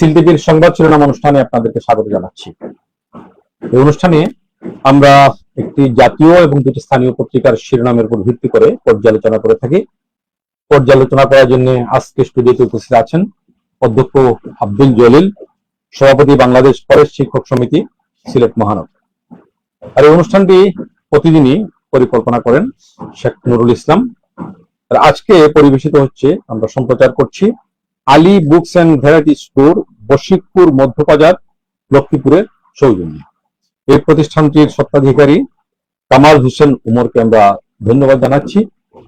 Seal টিভির সংবাদ শিরোনাম অনুষ্ঠানে আপনাদেরকে স্বাগত জানাচ্ছি। এই অনুষ্ঠানে আমরা একটি জাতীয় এবং দুটি স্থানীয় পত্রিকার শিরোনামের উপর ভিত্তি করে পর্যালোচনা করে থাকি। পর্যালোচনা করার জন্য আজকে স্টুডিওতে উপস্থিত আছেন অধ্যক্ষ আব্দুল জলিল, সভাপতি বাংলাদেশ ফরেস্ট শিক্ষক সমিতি, সিলেট মহানগর। আর এই অনুষ্ঠানটি প্রতিদিনই পরিকল্পনা করেন শেখ নুরুল ইসলাম। আর আজকে পরিবেশিত হচ্ছে, আমরা সম্প্রচার করছি Ali books and variety store, Bashikpur Madhyabazar, লক্ষ্মীপুরের সৌজন্যে। এই প্রতিষ্ঠানটির স্বত্বাধিকারী কামাল হোসেন উমরকে আমরা ধন্যবাদ জানাচ্ছি।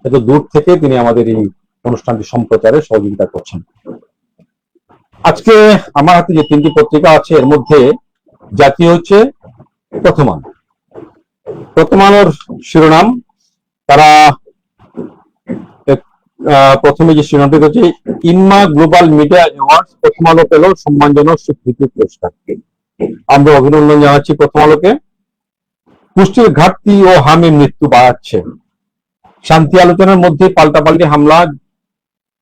এত দূর থেকে তিনি আমাদের এই অনুষ্ঠানটি সম্প্রচারে সহযোগিতা করছেন। আজকে আমার হাতে যে তিনটি পত্রিকা আছে, এর মধ্যে জাতীয় হচ্ছে প্রথম আলো। প্রথম আলোর শিরোনাম, তারা প্রথমে যে শিরোনামটি হচ্ছে ইনমা গ্লোবাল মিডিয়া অ্যাওয়ার্ডস, প্রথম আলো পেল সম্মানজনক স্বীকৃতি পুরস্কার। আমরা অভিনন্দন জানাচ্ছি প্রথম আলোকে। পুষ্টির ঘাটতি ও হামে মৃত্যু বাড়াচ্ছে, শান্তি আলোচনার মধ্যে পাল্টাপাল্টি হামলা,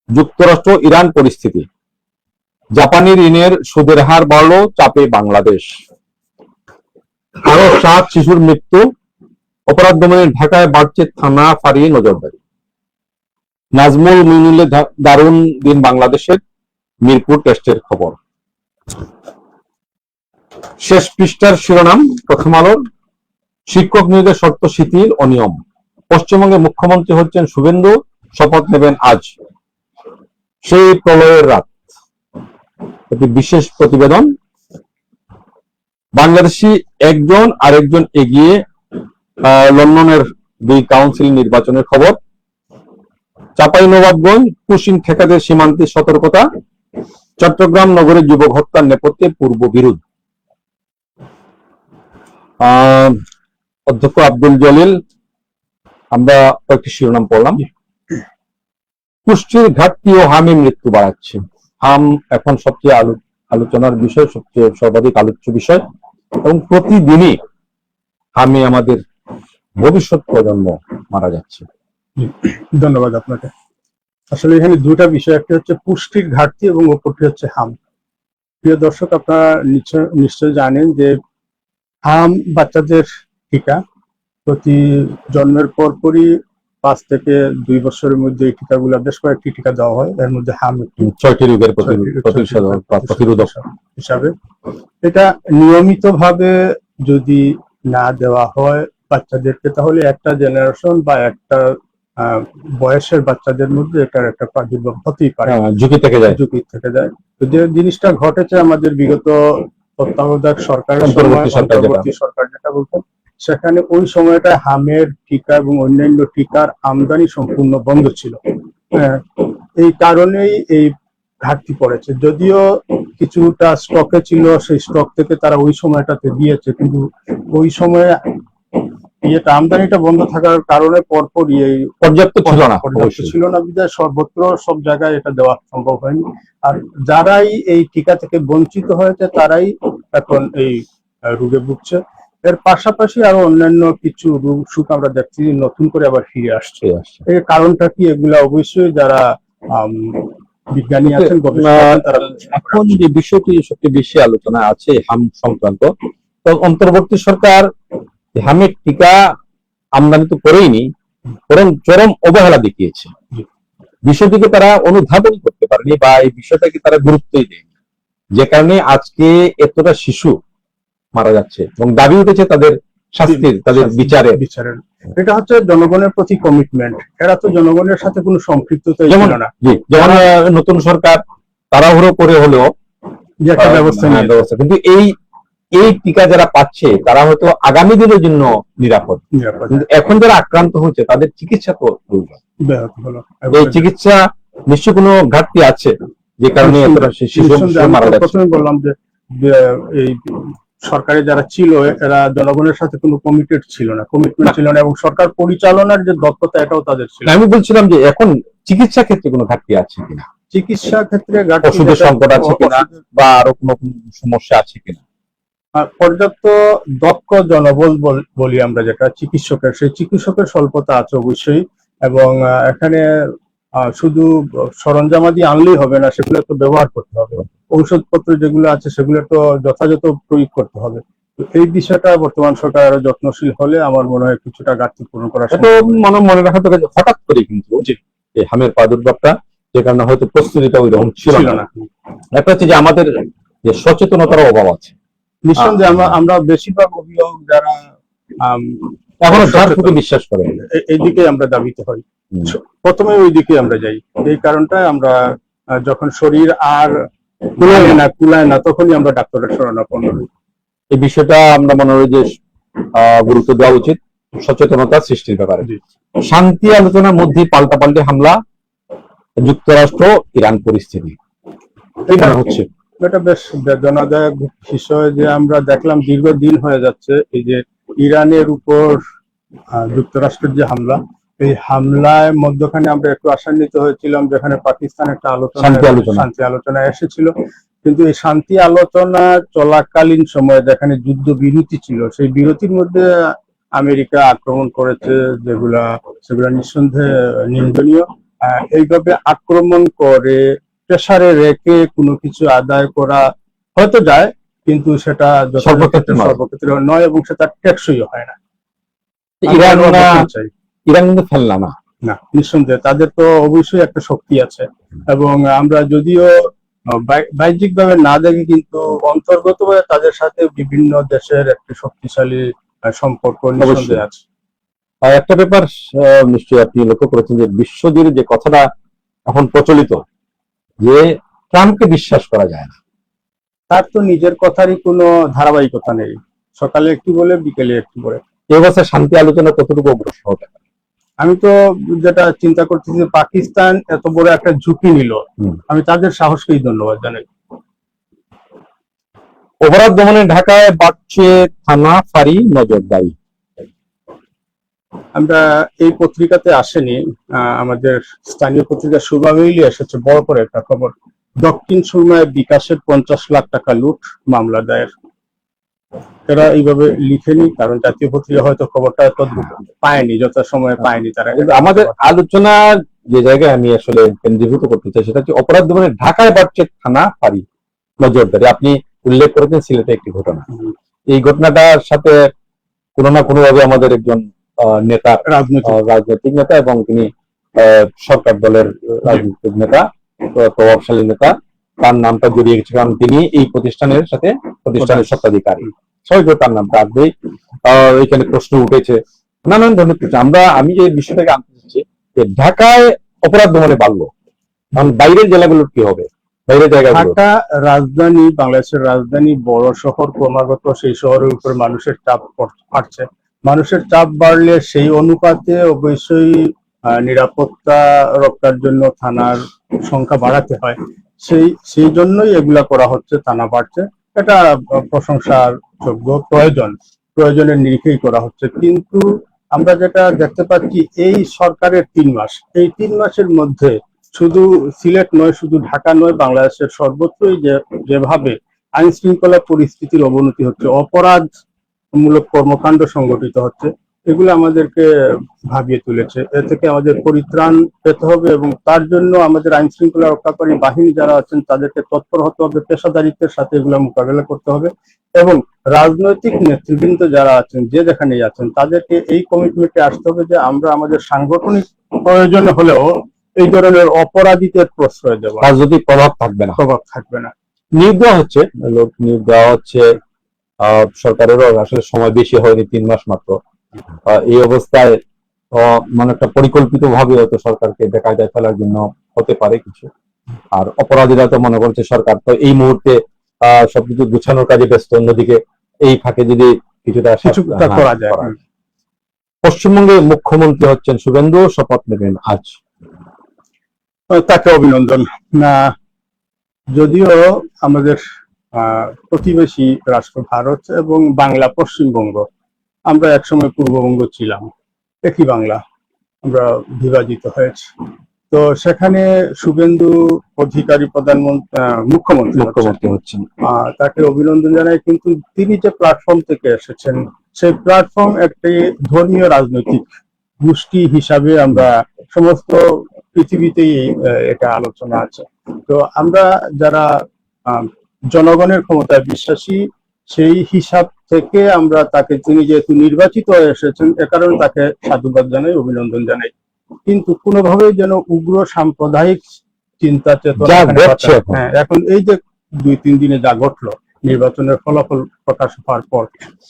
যুক্তরাষ্ট্র ইরান পরিস্থিতি, জাপানি ঋণের সুদের হার বাড়ল, চাপে বাংলাদেশ, আরো 7 শিশুর মৃত্যু, অপরাধ দমনে ঢাকায় বাড়ছে থানা ফাঁড়ি নজরদারি, নাজমুল মিনুলের দারুণ দিন বাংলাদেশের, মিরপুর টেস্টের খবর। শেষ পৃষ্ঠার শিরোনাম প্রথম আলোর, শিক্ষক নিয়োগের শর্ত শিথিল, অনিয়ম, পশ্চিমবঙ্গে মুখ্যমন্ত্রী হচ্ছেন শুভেন্দু, শপথ নেবেন আজ, সেই প্রলয়ের রাত। একটি বিশেষ প্রতিবেদন। বাংলাদেশি একজন আরেকজন এগিয়ে, লন্ডনের 2 কাউন্সিল নির্বাচনের খবর। চাঁপাইনবাবগঞ্জ কুশিন ঠেকাদের সীমান্তে সতর্কতা, চট্টগ্রাম নগরে যুবক হত্যার নেপথ্যে পূর্ব বিরোধ। অধ্যক্ষ আব্দুল জলিল, আমরা কয়েকটি শিরোনাম পড়লাম। পুষ্টির ঘাটতি ও হামে মৃত্যু বাড়াচ্ছে। হাম এখন সবচেয়ে আলোচনার বিষয়, সবচেয়ে সর্বাধিক আলোচ্য বিষয়, এবং প্রতিদিনই হামে আমাদের ভবিষ্যৎ প্রজন্ম মারা যাচ্ছে। ধন্যবাদ আপনাকে। আসলে এখানে দুটা বিষয়, একটা হচ্ছে পুষ্টির ঘাটতি এবং অপরটি হচ্ছে হাম। প্রিয় দর্শক, আপনারা নিশ্চয় জানেন যে হাম বাচ্চাদের টিকা প্রতি জন্মের পরপরই 5 থেকে 2 বছরের মধ্যে এই টিকাগুলো, বেশ কয়েকটি টিকা দেওয়া হয়। এর মধ্যে হাম একটি 6টি রোগের প্রতিরোধক হিসাবে। এটা নিয়মিতভাবে যদি না দেওয়া হয় বাচ্চাদেরকে, তাহলে একটা জেনারেশন বা একটা বয়সের বাচ্চাদের মধ্যে এটার একটা প্রাদুর্ভাব হতেই পারে, ঝুঁকি থেকে যায়। তো যে জিনিসটা ঘটেছে আমাদের বিগত তত্ত্বাবধায়ক সরকারের অন্তর্বর্তী সরকার যেটা বলতেন, সেখানে ওই সময়টা হামের টিকা এবং অন্যান্য টিকার আমদানি সম্পূর্ণ বন্ধ ছিল। এই কারণেই এই ঘাটতি পড়েছে। যদিও কিছুটা স্টকে ছিল, সেই স্টক থেকে তারা ওই সময়টাতে দিয়েছে, কিন্তু ওই সময়ে আমদানিটা বন্ধ থাকার কারণে পরপর পর্যাপ্ত ছিল না বিধায় সর্বত্র সব জায়গায় এটা দেওয়া সম্ভব হয়নি। আর যারাই এই টিকা থেকে বঞ্চিত হয়েছে তারাই এখন এই রোগে ভুগছে। এর পাশাপাশি আরো অন্যান্য কিছু রোগ সুখ আমরা দেখছি নতুন করে আবার ফিরে আসছে। এর কারণটা কি, এগুলা অবশ্যই যারা বিজ্ঞানী আছেন, তারা এখন যে বিষয়টি সবচেয়ে বেশি আলোচনা আছে হাম সংক্রান্ত, তো অন্তর্বর্তী সরকার হামের টিকা আমদানি তো করেইনি, বরং চরম অবহেলা দেখিয়েছে। বিষয়টিকে তারা অনুধাবন করতে পারেনি বা এই বিষয়টাকে তারা গুরুত্বই দেয়নি, যে কারণে আজকে এতটা শিশু মারা যাচ্ছে এবং দাবি উঠেছে তাদের শাস্তির, তাদের বিচারের। এটা হচ্ছে জনগণের প্রতি কমিটমেন্ট। এরা তো জনগণের সাথে কোনো সম্পৃক্ততা ছিল না। যেমন নতুন সরকার তাড়াহুড়ো করে হলেও একটা ব্যবস্থা, কিন্তু এই টিকা যারা পাচ্ছে তারা হয়তো আগামী দিনের জন্য নিরাপদ, কিন্তু এখন যারা আক্রান্ত হচ্ছে তাদের চিকিৎসা তো এই চিকিৎসা নিশ্চয় কোনো ঘাটতি আছে, যে কারণে মারা যাচ্ছে। প্রথমে বললাম যে এই সরকারে যারা ছিল এরা জনগণের সাথে কোনো কমিটমেন্ট ছিল না, এবং সরকার পরিচালনার যে দক্ষতা এটাও তাদের ছিল। আমি বলছিলাম যে এখন চিকিৎসা ক্ষেত্রে কোনো ঘাটতি আছে কিনা, চিকিৎসা ক্ষেত্রে ওষুধের সংকট আছে কিনা, বা আরো কোনো সমস্যা আছে কিনা। পর্যাপ্ত দক্ষ জনবল বলি আমরা যেটা চিকিৎসকের, সেই চিকিৎসকের স্বল্পতা আছে অবশ্যই। এবং এখানে শুধু সরঞ্জামাদি আনলেই হবে না, সেগুলো তো ব্যবহার করতে হবে। ঔষধপত্র যেগুলো আছে সেগুলো তো যথাযথ প্রয়োগ করতে হবে। তো এই বিষয়টা বর্তমান সরকার আরো যত্নশীল হলে আমার মনে হয় কিছুটা ঘাটতি পূরণ করা এটা মনে রাখা দরকার যে হঠাৎ করে কিন্তু এই হামের প্রাদুর্ভাবটা, যে কারণে হয়তো প্রস্তুতিটা ওই রকম ছিল ছিল না। না। একটা হচ্ছে যে আমাদের যে সচেতনতার অভাব আছে, নিঃসন্দেহে আমরা বেশিরভাগ অভিভাবক যারা আম, এখনো ঝাড়ফুঁকে সচেতন, বিশ্বাস করে। এইদিকে আমরা দাবিত হই, হুম। প্রথমে ওই দিকে আমরা যাই। এই কারণটায় আমরা যখন শরীর আর কুলায় না তখনই আমরা ডাক্তারের শরণাপন্ন হই। এই বিষয়টা আমরা মনে হয় যে গুরুত্ব দেওয়া উচিত, সচেতনতা সৃষ্টির ব্যাপারে। শান্তি আলোচনার মধ্যে পাল্টাপাল্টি হামলা, যুক্তরাষ্ট্র ইরান পরিস্থিতি কি মনে হচ্ছে? এটা বেশ বেদনাদায়ক বিষয় যে আমরা দেখলাম দীর্ঘদিন হয়ে যাচ্ছে এই যে ইরানের উপর যুক্তরাষ্ট্রের যে হামলা, এই হামলায় মধ্যখানে আমরা একটু আশান্বিত হয়েছিলাম যেখানে পাকিস্তান একটা শান্তি আলোচনায় এসেছিল, কিন্তু এই শান্তি আলোচনা চলাকালীন সময়ে যেখানে যুদ্ধ বিরতি ছিল সেই বিরতির মধ্যে আমেরিকা আক্রমণ করেছে, সেগুলা নিঃসন্দেহে নিন্দনীয়। এইভাবে আক্রমণ করে প্রেসারে রেখে কোনো কিছু আদায় করা হয়তো যায়, কিন্তু সেটা সর্বক্ষেত্রে নয় এবং সেটা টেকসই হয় না। ইরান কিন্তু ফেললাম না, নিঃসন্দেহে তাদের তো অবশ্যই একটা শক্তি আছে, এবং আমরা যদিও বাহ্যিক ভাবে না দেখি কিন্তু অন্তর্গতভাবে তাদের সাথে বিভিন্ন দেশের একটি শক্তিশালী সম্পর্ক নিঃসন্দেহে আছে। আর একটা ব্যাপার নিশ্চয়ই আপনি লক্ষ্য করেছেন যে বিশ্বজুড়ে যে কথাটা এখন প্রচলিত যে ট্রাম্পকে বিশ্বাস করা যায় না, তার তো নিজের কথারই কোনো ধারাবাহিকতা নেই, সকালে একটু বলে বিকেলে একটু বলে। এই অবস্থায় শান্তি আলোচনা কতটুকু অগ্রসর হতে পারে? আমি তো যেটা চিন্তা করতেছি, পাকিস্তান এত বড় একটা ঝুঁকি নিল, আমি তাদের সাহসকেই ধন্যবাদ জানাই। অপরাধ দমনে ঢাকায় বাড়ছে থানা ফাঁড়ি নজরদারি। আমরা এই পত্রিকাতে আসেনি, আমাদের স্থানীয় পত্রিকা সুরমা মেইলে এসেছে বড় করে একটা খবর, দক্ষিণ সুরমায় বিকাশের 50 লাখ টাকা লুট, মামলা দায়ের। এরা এইভাবে লিখেনি কারণ জাতীয় পত্রিকা হয়তো খবরটা পায়নি, যথাসময়ে পায়নি তারা। আমাদের আলোচনার যে জায়গায় আমি আসলে কেন্দ্রীভূত করতে চাই সেটা হচ্ছে অপরাধ দমনে ঢাকায় বাড়ছে থানা ফাঁড়ি নজরদারি। আপনি উল্লেখ করেছেন সিলেটে একটি ঘটনা, এই ঘটনাটার সাথে কোনো না কোনো ভাবে আমাদের একজন নেতা, রাজনৈতিক নেতা এবং তিনি সরকার দলের রাজনৈতিক নেতা, প্রভাবশালী নেতা, তার নামটা জড়িয়ে গেছে কারণ তিনি এই প্রতিষ্ঠানের স্বত্বাধিকারী। সবাই তার নামটা আসবেই। এখানে প্রশ্ন উঠেছে নানান ধরনের প্রশ্ন। আমি যে বিষয়টাকে আনতে চাচ্ছি যে ঢাকায় অপরাধ দমনে বাড়লো, কারণ বাইরের জেলাগুলোর কি হবে? ঢাকা রাজধানী, বাংলাদেশের রাজধানী, বড় শহর, ক্রমাগত সেই শহরের উপর মানুষের চাপ বাড়ছে। মানুষের চাপ বাড়লে সেই অনুপাতে অবশ্যই নিরাপত্তা রক্ষার জন্য থানার সংখ্যা বাড়াতে হয়, সেই জন্যই এগুলা করা হচ্ছে, থানা বাড়ছে। এটা প্রশংসার যোগ্য, প্রয়োজনের নিরিখেই করা হচ্ছে। কিন্তু আমরা যেটা দেখতে পাচ্ছি এই সরকারের 3 মাস, এই 3 মাসের মধ্যে শুধু সিলেট নয়, শুধু ঢাকা নয়, বাংলাদেশের সর্বত্রই যেভাবে আইন শৃঙ্খলা পরিস্থিতির অবনতি হচ্ছে, অপরাধমূলক কর্মকাণ্ড সংগঠিত হচ্ছে, এগুলো আমাদেরকে ভাবিয়ে তুলেছে। এ থেকে আমাদের পরিত্রাণ পেতে হবে এবং তার জন্য আমাদের আইন শৃঙ্খলা রক্ষাকারী বাহিনী যারা আছেন তাদেরকে তৎপর হতে হবে, পেশাদারিত্বের সাথে এগুলো মোকাবেলা করতে হবে, এবং রাজনৈতিক নেতৃবৃন্দ যারা আছেন, যে যেখানেই আছেন, তাদেরকে এই কমিটমেন্টে আসতে হবে যে আমরা আমাদের সাংগঠনিক প্রয়োজন হলেও এই ধরনের অপরাধীদের প্রশ্রয় দেওয়া, রাজনৈতিক প্রভাব থাকবে না। নিয়োগ দেওয়া হচ্ছে সরকারেরও আসলে সময় বেশি হয়নি, 3 মাস মাত্র। এই অবস্থায় মানে একটা পরিকল্পিত ভাবে হয়তো সরকারকে বেকায়দায় ফেলার জন্য হতে পারে কিছু। আর অপরাধীরা তো মনে করছে সরকার তো এই মুহূর্তে সবকিছু গুছানোর কাজে ব্যস্ত, অন্যদিকে এই ফাঁকে যদি কিছুটা করা যায়। পশ্চিমবঙ্গে মুখ্যমন্ত্রী হচ্ছেন শুভেন্দু, শপথ নেবেন আজ, তাকে অভিনন্দন। যদিও আমাদের প্রতিবেশী রাষ্ট্র ভারত এবং বাংলা পশ্চিমবঙ্গ, আমরা একসময় পূর্ববঙ্গ ছিলাম, একই বাংলা, আমরা বিভাজিত হয়েছি। তো সেখানে শুভেন্দু অধিকারী মুখ্যমন্ত্রী হচ্ছেন, তাকে অভিনন্দন জানাই। কিন্তু তিনি যে প্ল্যাটফর্ম থেকে এসেছেন সেই প্ল্যাটফর্ম একটি ধর্মীয় রাজনৈতিক গোষ্ঠী হিসাবে আমরা সমস্ত পৃথিবীতেই এটা আলোচনা আছে। তো আমরা যারা জনগণের ক্ষমতায় বিশ্বাসী, সেই হিসাব থেকে আমরা তাকে, তিনি যেহেতু নির্বাচিত হয়ে এসেছেন, এ কারণে তাকে সাধুবাদ জানাই, অভিনন্দন জানাই। কিন্তু কোনোভাবেই যেন উগ্র সাম্প্রদায়িক চিন্তা চেতনা যা এখানে ঘটছে বাঁচা- এখন। হ্যাঁ, এখন এই যে 2-3 দিনে যা ঘটলো নির্বাচনের ফলাফল প্রকাশ হওয়ার পর,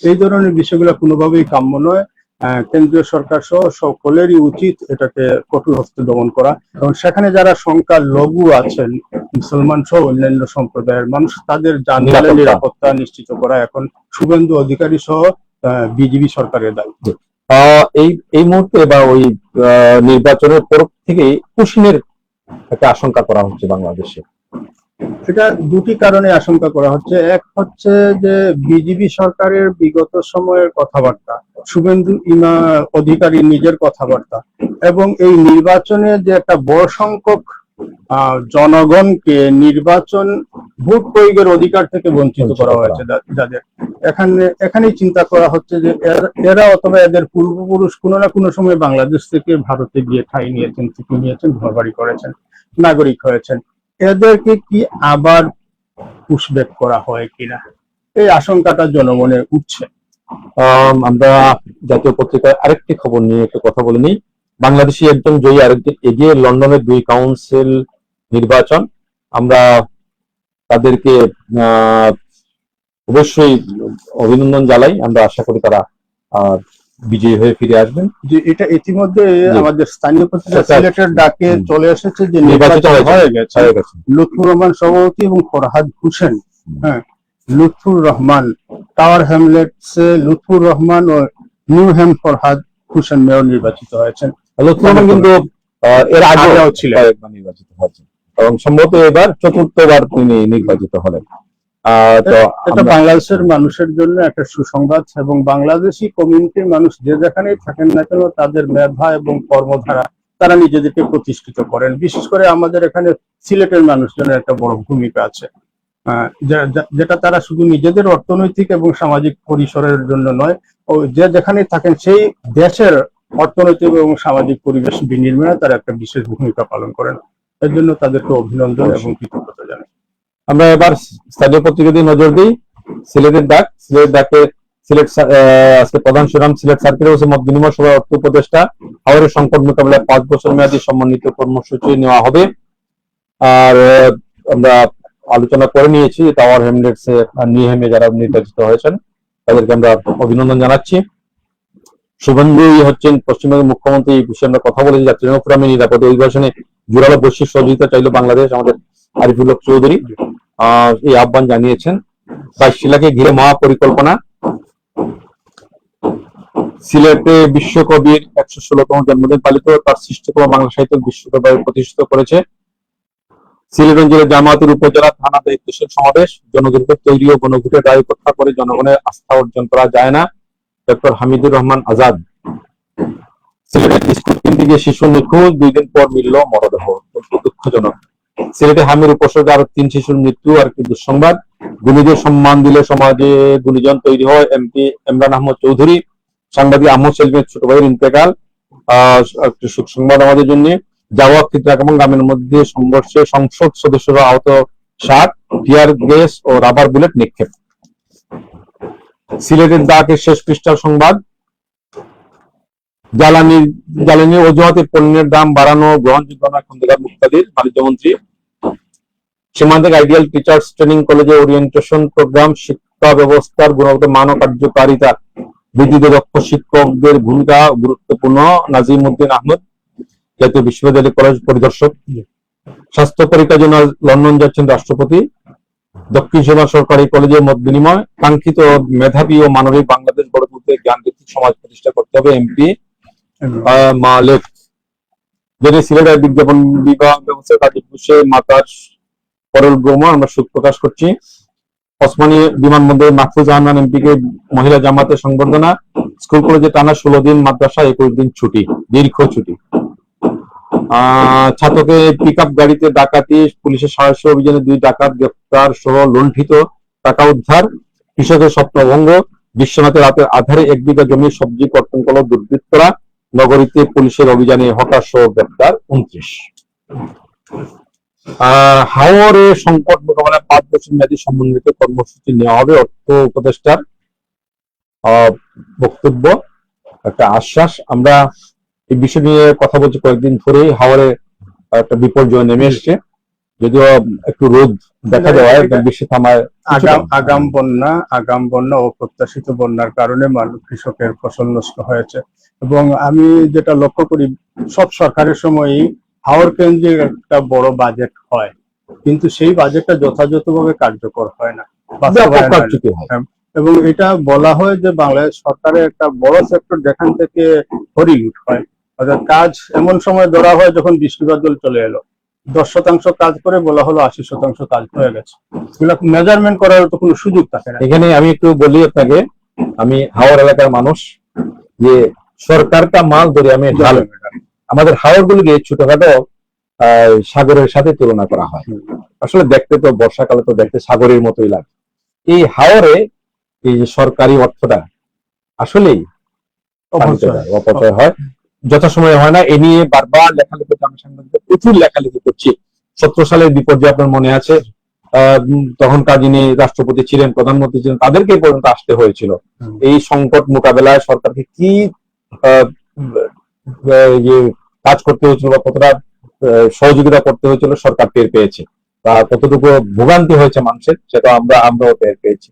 এই ধরনের বিষয়গুলো কোনোভাবেই কাম্য নয়। কেন্দ্রীয় সরকার সহ সকলেরই উচিত এটাকে কঠোর হস্তে দমন করা, এবং সেখানে যারা সংখ্যালঘু আছেন, মুসলমান সহ অন্যান্য সম্প্রদায়ের মানুষ, তাদের যানবাহনের নিরাপত্তা নিশ্চিত করা এখন শুভেন্দু অধিকারী সহ বিজেপি সরকারের দায়িত্ব। এই এই মুহূর্তে বা ওই নির্বাচনের পর থেকে কুশিনের একটা আশঙ্কা করা হচ্ছে বাংলাদেশে। এটা দুটি কারণে আশঙ্কা করা হচ্ছে। এক হচ্ছে যে বিজেপি সরকারের বিগত সময়ের কথাবার্তা, শুভেন্দু অধিকারী নিজের কথাবার্তা, এবং এই নির্বাচনে যে একটা বড় সংখ্যক জনগণকে নির্বাচন ভোট প্রয়োগের অধিকার থেকে বঞ্চিত করা হয়েছে, যাদের এখানেই চিন্তা করা হচ্ছে যে এরা অথবা এদের পূর্বপুরুষ কোনো না কোনো সময় বাংলাদেশ থেকে ভারতে গিয়ে ঠাঁই নিয়েছেন, টিকে নিয়েছেন, ঘরবাড়ি করেছেন, নাগরিক হয়েছেন, এদেরকে কি আবার পুশব্যাক করা হয় কিনা, এই আশঙ্কাটা জনমনে উঠছে। আমরা জাতীয় পত্রিকায় আরেকটি খবর নিয়ে একটু কথা বলে নিই। বাংলাদেশি একজন জয়ী, আরেকজন এগিয়ে, লন্ডনের 2 কাউন্সিল নির্বাচন। আমরা তাদেরকে অবশ্যই অভিনন্দন জানাই। আমরা আশা করি তারা বিজয়ী হয়ে ফিরে আসবেন। যে এটা ইতিমধ্যে আমাদের স্থানীয় পত্রিকা আচ্ছা। সিলেটের ডাকে চলে এসেছে যে নির্বাচিত নির্বাচন হয়ে গেছে। হয়ে গেছে। লুৎফুর রহমান সভাপতি এবং ফরহাদ হোসেন, হ্যাঁ, লুৎফুর রহমান টাওয়ার হ্যামলেটসে লুৎফুর রহমান ও নিউহ্যাম ফরহাদ হোসেন মেয়র নির্বাচিত হয়েছেন। লুৎফুর রহমান কিন্তু এর আগেও ছিলেন, কয়েকবার নির্বাচিত হয়েছেন এবং সম্ভবত এবার 4র্থবার তিনি নির্বাচিত হলেন। তো এটা বাংলাদেশের মানুষের জন্য একটা সুসংবাদ, এবং বাংলাদেশি কমিউনিটির মানুষ যে যেখানেই থাকেন না কেন, তাদের মেধা এবং কর্মধারা তারা নিজেদেরকে প্রতিষ্ঠিত করেন। বিশেষ করে আমাদের এখানে সিলেটের মানুষজনের একটা বড় ভূমিকা আছে, যেটা তারা শুধু নিজেদের অর্থনৈতিক এবং সামাজিক পরিসরের জন্য নয়, ও যে যেখানেই থাকেন সেই দেশের অর্থনৈতিক এবং সামাজিক পরিবেশ বিনির্মাণে তারা একটা বিশেষ ভূমিকা পালন করেন। এর জন্য তাদেরকে অভিনন্দন এবং কৃতজ্ঞতা জানাই। আমরা এবার স্থানীয় পত্রিকা দিয়ে নজর দিই। সিলেটের ডাক। সিলেট ডাকে সিলেট আজকে প্রধান শিরোনাম, সিলেট সার্কেল হাউসে মত বিনিময় সভায় অর্থ উপদেষ্টা, হাওরের সংকট মোকাবিলায় 5 বছর মেয়াদী সমন্বিত কর্মসূচি নেওয়া হবে। আর আমরা আলোচনা করে নিয়েছি টাওয়ার হ্যামলেটসে নিউহ্যামে যারা নির্বাচিত হয়েছেন তাদেরকে আমরা অভিনন্দন জানাচ্ছি। শুভেন্দু হচ্ছেন পশ্চিমবঙ্গের মুখ্যমন্ত্রী, এই বিষয়ে আমরা কথা বলেছি। চট্টগ্রামে নিরাপদে অভিবাসনে জোরালো বৈশ্বিক সহযোগিতা চাইল বাংলাদেশ, আমাদের আরিফুল হক চৌধুরী এই আহ্বান জানিয়েছেন। শিলাকে ঘিরে মহাপরিকল্পনা। সিলেটে বিশ্বকবির 116তম জন্মদিন পালিত, তার সৃষ্টিকর্ম বাংলা সাহিত্য বিশ্বকবি প্রতিষ্ঠিত করেছে। সিলেট অঞ্চলের জামায়াতের উপজেলা থানা দায়িত্বশীল সমাবেশ। জনদুর্ভোগ তৈরি ও গণভোটের রায় উপেক্ষা করে জনগণের আস্থা অর্জন করা যায় না, ডক্টর হামিদুর রহমান আজাদ। সিলেটের স্কুল কেন্দ্রে শিশু নিখোঁজ, 2 দিন পর মিলল মরদেহ, দুঃখজনক। সিলেটে হামির উপসর্গে আরো 3 শিশুর মৃত্যু, আর কি দুঃসংবাদ। গুণীদের সম্মান দিলে সমাজে গুণীজন তৈরি হয়, এমপি ইমরান আহমদ চৌধুরী। সাংবাদিক আহমদ সেলিমের ছোট ভাইয়ের ইন্তেকাল, একটি সুখ সংবাদ আমাদের জন্য। জাওয়া খিদরাক এবং গ্রামের মধ্যে সংঘর্ষে সংসদ সদস্যরা আহত 60, টিয়ার গ্যাস ও রাবার বুলেট নিক্ষেপ। সিলেটের ডাকের শেষ পৃষ্ঠার সংবাদ, জ্বালানি অজুহাতে পণ্যের দাম বাড়ানো গ্রহণযোগ্য না, খন্দকার মুক্তাদির। বাণিজ্যমন্ত্রী। সীমান্তিক আইডিয়াল টিচার্স ট্রেনিং কলেজে ওরিয়েন্টেশন প্রোগ্রাম, শিক্ষা ব্যবস্থার গুণগত মান ও কার্যকারিতা বৃদ্ধিতে দক্ষ শিক্ষকদের ভূমিকা গুরুত্বপূর্ণ, নাজিম উদ্দিন আহমদ, জাতীয় বিশ্ববিদ্যালয় কলেজ পরিদর্শক। স্বাস্থ্য পরীক্ষার জন্য লন্ডন যাচ্ছেন রাষ্ট্রপতি। দক্ষিণ সীমা সরকারি কলেজে মত বিনিময়। কাঙ্ক্ষিত মেধাবী ও মানবিক বাংলাদেশ গড়ে তুলতে জ্ঞানভিত্তিক সমাজ প্রতিষ্ঠা করতে হবে, এমপি মালেক। যিনি সিলেটের বিজ্ঞাপন বিভাগ ব্যবস্থা কাজীপুরে মাতার পরল ভ্রমণ, আমরা শোক প্রকাশ করছি। ওসমানী বিমানবন্দরে মাহফুজ আহমান এমপিকে মহিলা জামাতের সংবর্ধনা। স্কুল কলেজে টানা 16 দিন, মাদ্রাসা 21 দিন ছুটি, দীর্ঘ ছুটি। ছাত্রকে পিকআপ গাড়িতে ডাকাতি, পুলিশের সাহসী অভিযানে 2 ডাকাত গ্রেফতার সহ লুণ্ঠিত টাকা উদ্ধার। কৃষকের স্বপ্নভঙ্গ। বিশ্বনাথের রাতের আধারে 1 বিঘা জমি সবজি কর্তন করল দুর্বৃত্তরা। নগরীতে পুলিশের অভিযানে হকার সহ গ্রেফতার 29। হাওরে সংকট মোকাবেলায় 5 বছর মেয়াদী সমন্বিত কর্মসূচি নেওয়া হবে, অর্থ উপদেষ্টার বক্তব্য, একটা আশ্বাস। আমরা এই বিষয় নিয়ে কথা বলছি কয়েকদিন ধরেই। হাওরে একটা বিপর্যয় নেমে এসছে, যদিও একটু রোদ দেখা দেওয়ায় বৃষ্টি থামায়। আগাম বন্যা অপ্রত্যাশিত বন্যার কারণে কৃষকের ফসল নষ্ট হয়েছে। এবং আমি যেটা লক্ষ্য করি, সব সরকারের সময়ই হাওর কেন্দ্রিক একটা বড় বাজেট হয়, কিন্তু সেই বাজেটটা যথাযথভাবে কার্যকর হয় না, বাস্তবায়ন হয় না। এবং এটা বলা হয় যে বাংলাদেশ সরকারের একটা বড় সেক্টর যেখান থেকে হরিলুট হয়, অর্থাৎ কাজ এমন সময় ধরা হয় যখন বৃষ্টিবাদল চলে এলো, 10% কাজ করে বলা হলো 80% কাজ হয়ে গেছে। এগুলো মেজারমেন্ট করার তো কোনো সুযোগ থাকে না। এখানে আমি একটু বলি আপনাকে, আমি হাওর এলাকার মানুষ, যে সরকারটা মাল ধরে আমি ঢাল, আমাদের হাওর গুলিকে ছোটখাটো সাগরের সাথে তুলনা করা হয়। আসলে দেখতে তো বর্ষাকালে তো দেখতে সাগরের মতোই লাগে। এই হাওরে এই যে সরকারি অর্থটা আসলেই অপচয় হয়, যথাসময়ে হয় না। এ নিয়ে বারবার লেখালেখি, আমি সাংবাদিক প্রচুর লেখালেখি করছি। 17 সালের বিপর্যয় আপনার মনে আছে, তখনকার যিনি রাষ্ট্রপতি ছিলেন, প্রধানমন্ত্রী ছিলেন, তাদেরকে পর্যন্ত আসতে হয়েছিল। এই সংকট মোকাবেলায় সরকারকে কি যে কাজ করতে হয়েছিল বা কতটা সহযোগিতা করতে হয়েছিল সরকার টের পেয়েছে, বা কতটুকু ভোগান্তি হয়েছে মানুষের সেটা আমরাও টের পেয়েছি।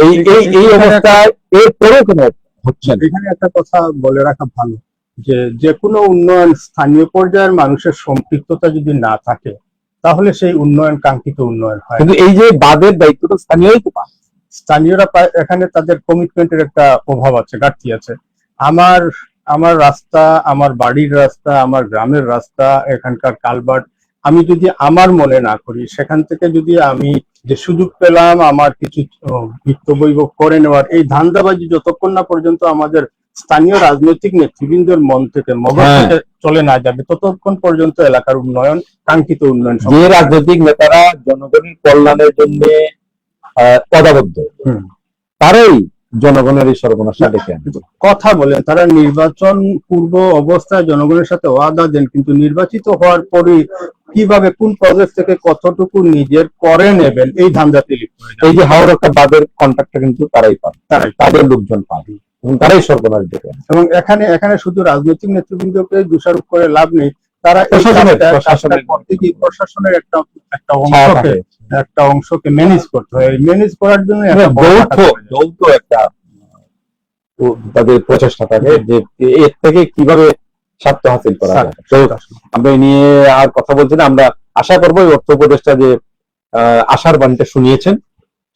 এই অবস্থায় এরপরেও কেন হচ্ছে না? এখানে একটা কথা বলে রাখা ভালো, যে কোনো উন্নয়ন স্থানীয় পর্যায়ের মানুষের সম্পৃক্ততা যদি না থাকে তাহলে সেই উন্নয়ন কাঙ্ক্ষিত উন্নয়ন হয়। কিন্তু এই যে বাদের দায়িত্বটা স্থানীয়ই তো পায়, স্থানীয়রা পায়। এখানে তাদের কমিটমেন্টের একটা অভাব আছে, ঘাটতি আছে। আমার রাস্তা, আমার বাড়ির রাস্তা, আমার গ্রামের রাস্তা, এখানকার কালভার্ট আমি যদি আমার মনে না করি, সেখান থেকে যদি আমি যে সুযোগ পেলাম আমার কিছু বিত্তবৈভব করে নেওয়ার, এই ধান্দাবাজি যতক্ষণ না পর্যন্ত আমাদের স্থানীয় রাজনৈতিক নেতৃবৃন্দের মন থেকে মগজ থেকে চলে না যাবে, ততক্ষণ পর্যন্ত এলাকার উন্নয়ন, কাঙ্ক্ষিত উন্নয়ন, যে রাজনৈতিক নেতারা জনগণের কল্যাণের জন্য পদাবদ্ধ, তারাই জনগণের এই সর্বনাশা ডেকে আনে। কথা বলেন, তারা নির্বাচন পূর্ব অবস্থায় জনগণের সাথে ওয়াদা দেন, কিন্তু নির্বাচিত হওয়ার পরে কিভাবে কোন প্রজেক্ট থেকে কতটুকু নিজের করে নেবেন এই ধান্দাতে লিপ্ত হয়ে যায়। এই যে হাওড় একটা বাদের কন্ট্রাক্টটা কিন্তু তারাই পাবে, তাদের লোকজন পাবে এবং তারাই সর্বনাশ ডেকে আনে। এবং এখানে শুধু রাজনৈতিক নেতৃবৃন্দকে দোষারোপ করে লাভ নেই, তারা প্রশাসনের একটা অংশকে ম্যানেজ করতে হয়। ম্যানেজ করার জন্য যৌথ একটা তাদের প্রচেষ্টা থাকে যে এর থেকে কিভাবে স্বার্থ হাসিল করা যায়। আমরা এই নিয়ে আর কথা বলছি না। আমরা আশা করবো এই অর্থ উপদেষ্টা যে আশার বাণীটা শুনিয়েছেন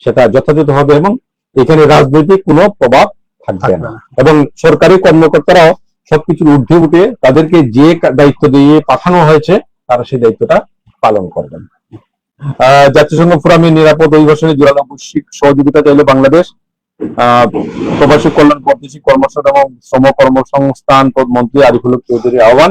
সেটা যথাযথ হবে এবং এখানে রাজনৈতিক কোনো প্রভাব থাকবে না, এবং সরকারি কর্মকর্তারাও সবকিছুর ঊর্ধ্বে উঠে তাদেরকে যে দায়িত্ব দিয়ে পাঠানো হয়েছে তারা সেই দায়িত্বটা পালন করবেন। জাতিসংঘ ফোরামের নিরাপদ অভিবাসনে জোরালো বৈশ্বিক সহযোগিতা চাইলে বাংলাদেশ। প্রবাসী কল্যাণ, বৈদেশিক কর্মসংস্থান এবং শ্রম কর্মসংস্থান মন্ত্রী আরিফুল হক চৌধুরীর আহ্বান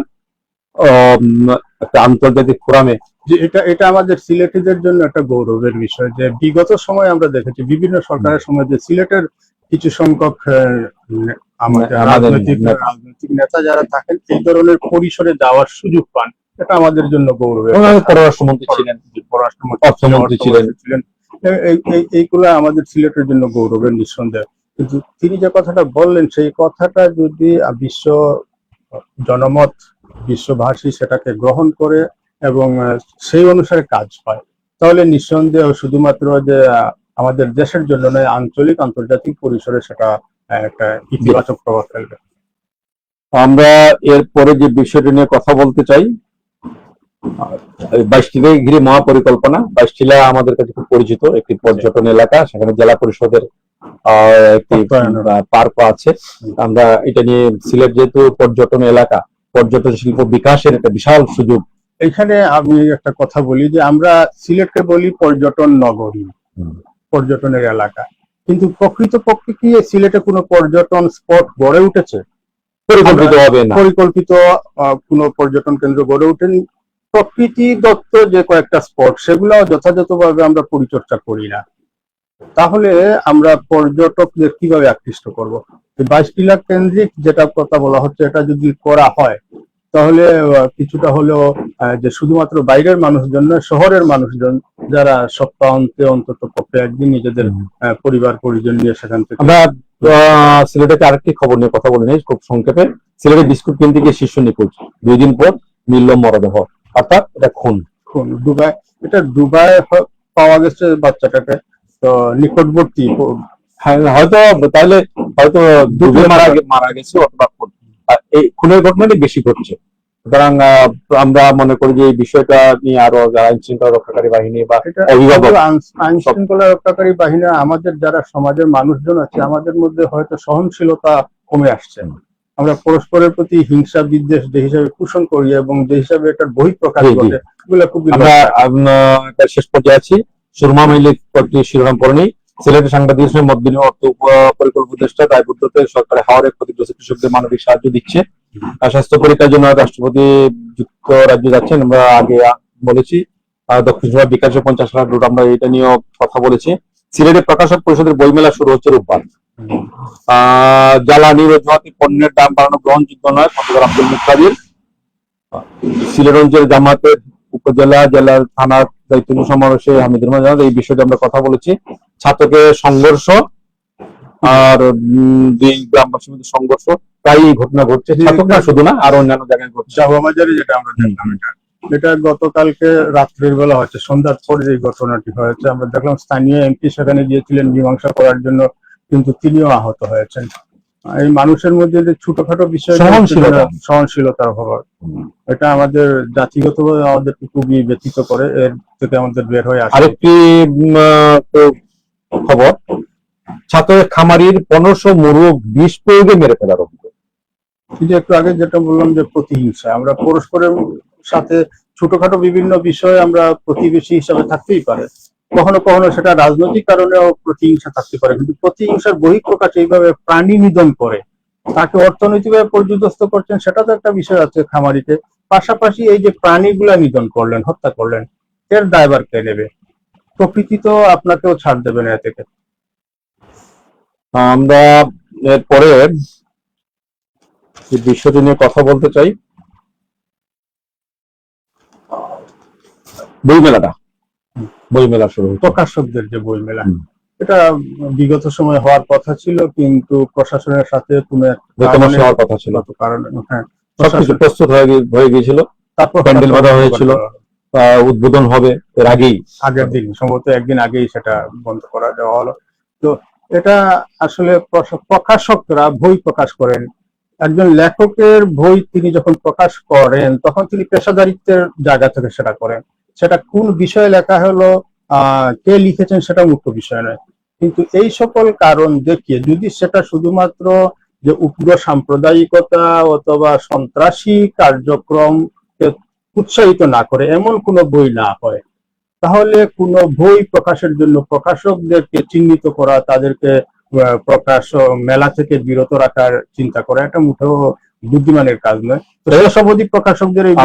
একটা আন্তর্জাতিক ফোরামে। যে এটা আমাদের সিলেটিদের জন্য একটা গৌরবের বিষয় যে বিগত সময় আমরা দেখেছি বিভিন্ন সরকারের সময় যে সিলেটের কিছু সংখ্যক আমাদের রাজনৈতিক নেতা যারা থাকেন এই ধরনের পরিসরে যাওয়ার সুযোগ পান, এটা আমাদের জন্য গৌরবের। পররাষ্ট্রমন্ত্রী ছিলেন, অর্থমন্ত্রী ছিলেন, এইগুলা আমাদের সিলেটের জন্য গৌরবের নিঃসন্দেহ। কিন্তু তিনি যে কথাটা বললেন সেই কথাটা যদি বিশ্ব জনমত, বিশ্বভাষী সেটাকে গ্রহণ করে এবং সেই অনুসারে কাজ হয়, তাহলে নিঃসন্দেহ শুধুমাত্র যে আমাদের দেশের জন্য নয়, আঞ্চলিক আন্তর্জাতিক পরিসরে সেটা একটা ইতিবাচক প্রভাব ফেলবে। আমরা এরপরে যে বিষয়টি নিয়ে কথা বলতে চাই, 22টিকে ঘিরে মহাপরিকল্পনা। 22টিলা আমাদের কাছে খুব পরিচিত একটি পর্যটন এলাকা, সেখানে জেলা পরিষদের একটি পার্ক আছে। আমরা এটা নিয়ে, সিলেট যেহেতু পর্যটন এলাকা, পর্যটন শিল্প বিকাশের একটা বিশাল সুযোগ। এখানে আমি একটা কথা বলি যে আমরা সিলেটকে বলি পর্যটন নগরী, পর্যটনের এলাকা, কিন্তু প্রকৃতপক্ষে কি সিলেটে কোনো পর্যটন স্পট গড়ে উঠেছে? পরিকল্পিত হবে না, পরিকল্পিত কোনো পর্যটন কেন্দ্র গড়ে ওঠেনি। প্রকৃতি দত্ত যে কয়েকটা স্পট সেগুলো যথাযথভাবে আমরা পরিচর্যা করি না, তাহলে আমরা পর্যটকদের কিভাবে আকৃষ্ট করব? 22টিলা কেন্দ্রিক যেটা কথা বলা হচ্ছে, এটা যদি করা হয় তাহলে কিছুটা হলেও যে শুধুমাত্র বাইরের মানুষজন নয়, শহরের মানুষজন যারা সপ্তাহান্তে অন্তত পক্ষে একদিন নিজেদের পরিবার পরিজন নিয়ে সেখান থেকে। আমরা সিলেটের আরেকটি খবর নিয়ে কথা বলে নিই খুব সংক্ষেপে। সিলেটে বিস্কুট কিনতে গিয়ে শিশু নিখোঁজ, 2 দিন পর মিলল মরদেহ, অর্থাৎ এটা খুন। দুবাই, এটা দুবাই পাওয়া গেছে বাচ্চাটাকে, তো নিকটবর্তী। হ্যাঁ, হয়তো তাহলে হয়তো দুবে মারা গেছে অথবা খুন। এই খুনের ঘটনাটি বেশি ঘটছে, সুতরাং আমরা মনে করি যে এই বিষয়টা নিয়ে আরো যারা আইন শৃঙ্খলা রক্ষাকারী বাহিনী বা অভিভাবক, আইন শৃঙ্খলা রক্ষাকারী বাহিনী, আমাদের যারা সমাজের মানুষজন আছে, আমাদের মধ্যে হয়তো সহনশীলতা কমে আসছে। আমরা পরস্পরের প্রতি হিংসা বিদ্বেষ যে হিসাবে পোষণ করি এবং যে হিসাবে এটার বহিঃপ্রকাশ ঘটে, এগুলো খুব। আমরা শেষ পর্যায়ে আছি। সুরমা মৈলিক কয়েকটি শিরোনাম পড়েনি। সিলেটের সাংবাদিকদের সঙ্গে মত বিনিময়, অর্থ পরিকল্পনা উপদেষ্টা দায়বদ্ধতে সরকারের হাওরের ক্ষতিগ্রস্ত কৃষকদের মানবিক সাহায্য দিচ্ছে। স্বাস্থ্য পরীক্ষার জন্য রাষ্ট্রপতি যুক্তরাজ্য যাচ্ছেন, আমরা আগে বলেছি। দক্ষিণ সুরমা বিকাশে 50 লাখ রুট, আমরা এটা নিয়েও কথা বলেছি। সিলেটে প্রকাশক পরিষদের বইমেলা শুরু হচ্ছে রোববার। জ্বালানির অজুহাতে পণ্যের দাম বাড়ানো গ্রহণযোগ্য নয়, খন্দকার আব্দুল মুক্তাদির। সিলেট অঞ্চলের জামাতের উপজেলা জেলার থানার দায়িত্ব সমাবেশে হামিদুর রহমান জানান, এই বিষয়টি আমরা কথা বলেছি। ছাত্রকে সংঘর্ষ আর দুই গ্রামবাসীর মধ্যে সংঘর্ষ, প্রায় ঘটনা ঘটছে, ছাত্র না শুধু না, আর অন্যান্য জায়গায় ঘটছে। শাহবাজারে যেটা আমরা দেখলাম, এটা গতকালকে রাত্রির বেলা হচ্ছে, সন্ধ্যার পরে এই ঘটনাটি হয়েছে। আমরা দেখলাম স্থানীয় এমপি সেখানে গিয়েছিলেন মীমাংসা করার জন্য, কিন্তু তিনিও আহত হয়েছেন। এই মানুষের মধ্যে যে ছোটখাটো বিষয়, সহনশীলতার অভাব, এটা আমাদের জাতিগতভাবে আমাদেরকে খুবই ব্যথিত করে। এর থেকে আমাদের বের হয়ে আসে। আরেকটি খবর, ছাত্রের খামারির 1500 মুরগ বিষ প্রয়োগে মেরে ফেলার অভিযোগ। কিন্তু একটু আগে যেটা বললাম যে প্রতিহিংসা, আমরা পরস্পরের সাথে ছোটখাটো বিভিন্ন বিষয়ে আমরা প্রতিবেশী হিসাবে থাকতেই পারে, কখনো কখনো সেটা রাজনৈতিক কারণেও প্রতিহিংসা থাকতে পারে, কিন্তু প্রতিহিংসার বহিঃপ্রকাশ এইভাবে প্রাণী নিধন করে তাকে অর্থনৈতিকভাবে পর্যদস্ত করছেন, সেটা তো একটা বিষয় আছে খামারিতে। পাশাপাশি এই যে প্রাণীগুলা নিধন করলেন, হত্যা করলেন, এর দায়ভার কে নেবে? প্রকৃতি তো আপনাকেও ছাড় দেবে না এ থেকে। আমরা এরপরে এই বিষয়টি নিয়ে কথা বলতে চাই। বইমেলা শুরু, প্রকাশকদের যে বইমেলা, এটা বিগত সময় হওয়ার কথা ছিল, কিন্তু প্রশাসনের সাথে কোনো হওয়ার কথা ছিল কারণে, হ্যাঁ, সবকিছু প্রস্তুত হয়ে গিয়েছিল। তারপর প্যান্ডেল বাঁধা হয়েছিল, উদ্বোধন হবে এর আগের দিন, সম্ভবত একদিন আগেই সেটা বন্ধ করা দেওয়া হলো। তো এটা আসলে প্রকাশকরা বই প্রকাশ করেন, একজন লেখকের বই তিনি যখন প্রকাশ করেন তখন তিনি পেশাদারিত্বের জায়গা থেকে সেটা করেন। সেটা কোন বিষয়ে লেখা হলো, কে লিখেছেন, সেটা মুখ্য বিষয় নয়। কিন্তু এই সকল কারণ দেখিয়ে যদি সেটা শুধুমাত্র যে উগ্র সাম্প্রদায়িকতা অথবা সন্ত্রাসী কার্যক্রম উৎসাহিত না করে এমন কোনো বই না হয়, তাহলে কোনো বই প্রকাশের জন্য প্রকাশকদেরকে চিহ্নিত করা, তাদেরকে প্রকাশ মেলা থেকে বিরত রাখার চিন্তা করা, এটা মোটেও বুদ্ধিমানের কাজ নয়। তো সর্বাধিক প্রকাশকদের এই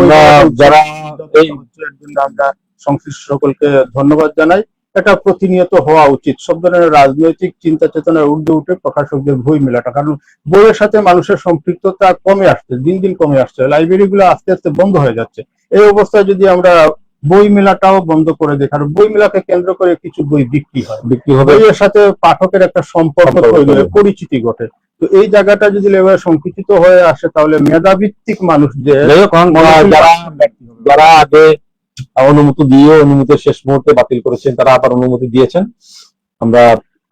জন্য আমরা সংশ্লিষ্ট সকলকে ধন্যবাদ জানাই। এটা প্রতিনিয়ত হওয়া উচিত, সব ধরনের রাজনৈতিক চিন্তা চেতনার ঊর্ধ্বে উঠে প্রকাশকদের বই মেলাটা, কারণ বইয়ের সাথে মানুষের সম্পৃক্ততা কমে আসছে, দিন দিন কমে আসছে, লাইব্রেরি গুলো আস্তে আস্তে বন্ধ হয়ে যাচ্ছে। এই অবস্থায় যদি আমরা বই মেলাটাও বন্ধ করে দেয়, কারণ বই মেলাকে কেন্দ্র করে কিছু বই বিক্রি হবে, বইয়ের সাথে পাঠকের একটা সম্পর্ক তৈরি হয়, পরিচিতি ঘটে। তো এই জায়গাটা যদি এভাবে সংকুচিত হয়ে আসে, তাহলে মেধাভিত্তিক মানুষ যে যারা আগে অনুমতি দিয়ে অনুমতির শেষ মুহূর্তে বাতিল করেছেন, তারা আবার অনুমতি দিয়েছেন, আমরা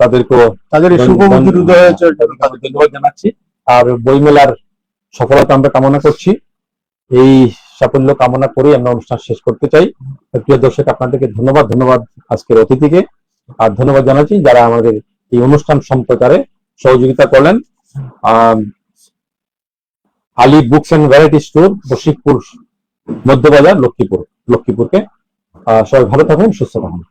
তাদেরকেও তাদের শুভবুদ্ধির উদয় হয়েছে, ধন্যবাদ জানাচ্ছি। আর বইমেলার সফলতা আমরা কামনা করছি। এই সাফল্য কামনা করে আমরা অনুষ্ঠান শেষ করতে চাই। প্রিয় দর্শক, আপনাদেরকে ধন্যবাদ আজকের অতিথিকে, আর ধন্যবাদ জানাচ্ছি যারা আমাদের এই অনুষ্ঠান সম্প্রচারে সহযোগিতা করলেন। Ali books and variety store, Bashikpur Madhyabazar, লক্ষ্মীপুরকে। সবাই ভালো থাকুন, সুস্থ থাকুন।